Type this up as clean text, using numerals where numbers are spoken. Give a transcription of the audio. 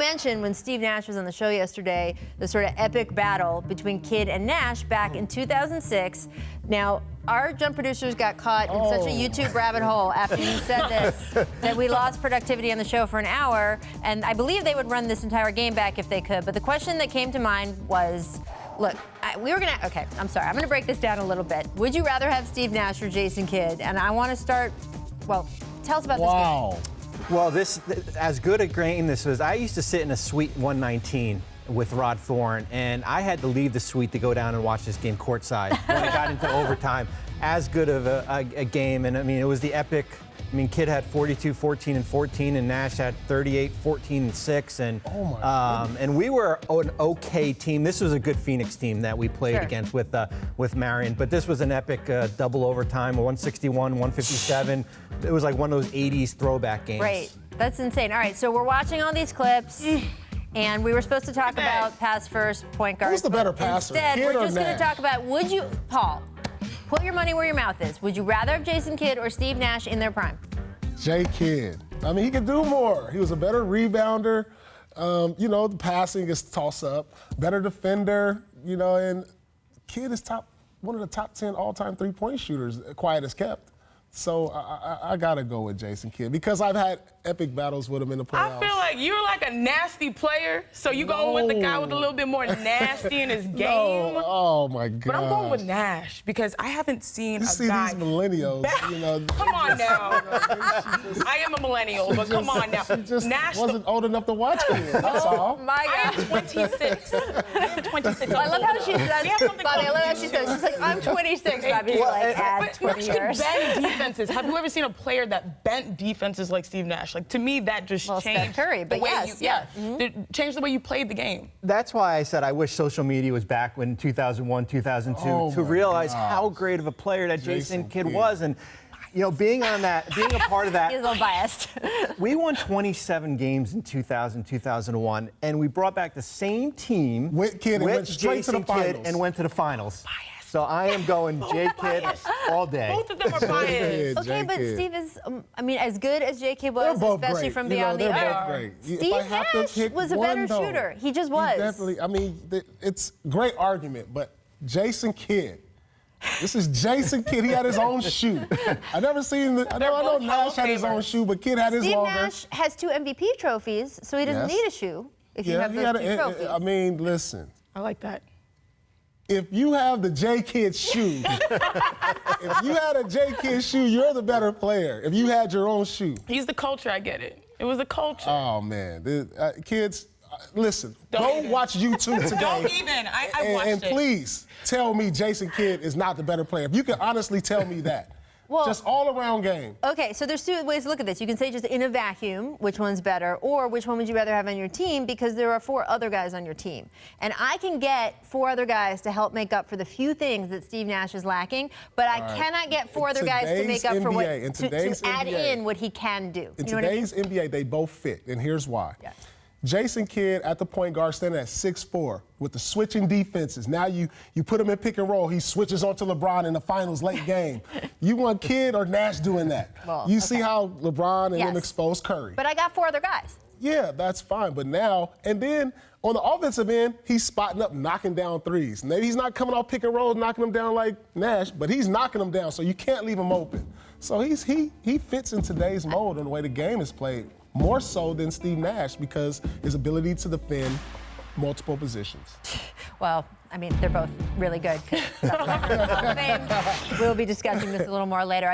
mention when Steve Nash was on the show yesterday, the sort of epic battle between Kidd and Nash back in 2006. Now, our jump producers got caught in such a YouTube rabbit hole after you said this that we lost productivity on the show for an hour, and I believe they would run this entire game back if they could. But the question that came to mind was, look, okay, I'm sorry. I'm going to break this down a little bit. Would you rather have Steve Nash or Jason Kidd? And I want to start, well, tell us about this game. Well, as good a game this was, I used to sit in a suite 119 with Rod Thorne, and I had to leave the suite to go down and watch this game courtside when it got into overtime. As good of a game, and I mean, it was the epic. I mean, Kidd had 42, 14, and 14, and Nash had 38, 14, and 6, and and we were an okay team. This was a good Phoenix team that we played against with Marion, but this was an epic double overtime, 161, 157. It was like one of those 80s throwback games. Right, that's insane. All right, so we're watching all these clips. And we were supposed to talk about pass first, point guard. Who's the better passer? Instead, we're just going to talk about, Paul, put your money where your mouth is. Would you rather have Jason Kidd or Steve Nash in their prime? Jay Kidd. I mean, he could do more. He was a better rebounder. You know, the passing is toss up. Better defender, you know, and Kidd is one of the top 10 all-time three-point shooters, quiet as kept. So I got to go with Jason Kidd because I've had epic battles with him in the playoffs. I feel like you're like a nasty player, so you going with the guy with a little bit more nasty in his game. No. Oh, my God. But I'm going with Nash because I haven't seen a guy. These millennials, you know. Come on now. I am a millennial, but come on now. Nash wasn't old enough to watch him, that's all. My God. I am 26. I am 26. I love how she says, Bobby, I love how she says, she's like, I'm 26, Bobby's like, add 20 years. Bend defenses. Have you ever seen a player that bent defenses like Steve Nash? Like, to me, that just changed Steph Curry, but the way it changed the way you played the game. That's why I said I wish social media was back when 2001, 2002 to realize how great of a player that Jason Kidd was. And, you know, being a part of that. He's a little biased. We won 27 games in 2000, 2001, and we brought back the same team with Kidd and went straight to the finals. Kidd and went to the finals. So I am going Jay Kidd all day. Both of them are biased. Okay, but Steve is, I mean, as good as J. Kidd was, especially great. from beyond the arc. Great. Steve Nash was a better shooter. He just was. Definitely. I mean, it's a great argument, but Jason Kidd. This is Jason Kidd. He had his own shoe. I never seen I know Nash had his own shoe, but Kidd had his longer. Steve Nash has 2 MVP trophies, so he doesn't need a shoe if you have those 2 trophies. I mean, listen. I like that. If you have the J. Kidd shoe, if you had a J. Kidd shoe, you're the better player. If you had your own shoe. He's the culture, I get it. It was the culture. Oh, man. Kids, listen, go watch YouTube today. Don't even. I watched it. And please tell me Jason Kidd is not the better player. If you can honestly tell me that. Well, just all-around game. Okay, so there's 2 ways to look at this. You can say just in a vacuum, which one's better, or which one would you rather have on your team, because there are 4 other guys on your team. And I can get 4 other guys to help make up for the few things that Steve Nash is lacking, but I cannot get 4 other guys to make up for what, to add in what he can do. In today's NBA, they both fit, and here's why. Yes. Jason Kidd at the point guard standing at 6'4" with the switching defenses. Now you put him in pick and roll. He switches onto LeBron in the finals late game. You want Kidd or Nash doing that? Well, you see how LeBron and them exposed Curry. But I got 4 other guys. Yeah, that's fine. But now, and then on the offensive end, he's spotting up, knocking down threes. Maybe he's not coming off pick and roll, knocking them down like Nash, but he's knocking them down, so you can't leave him open. So he fits in today's mold and the way the game is played. More so than Steve Nash because his ability to defend multiple positions. Well, I mean, they're both really good. We'll be discussing this a little more later.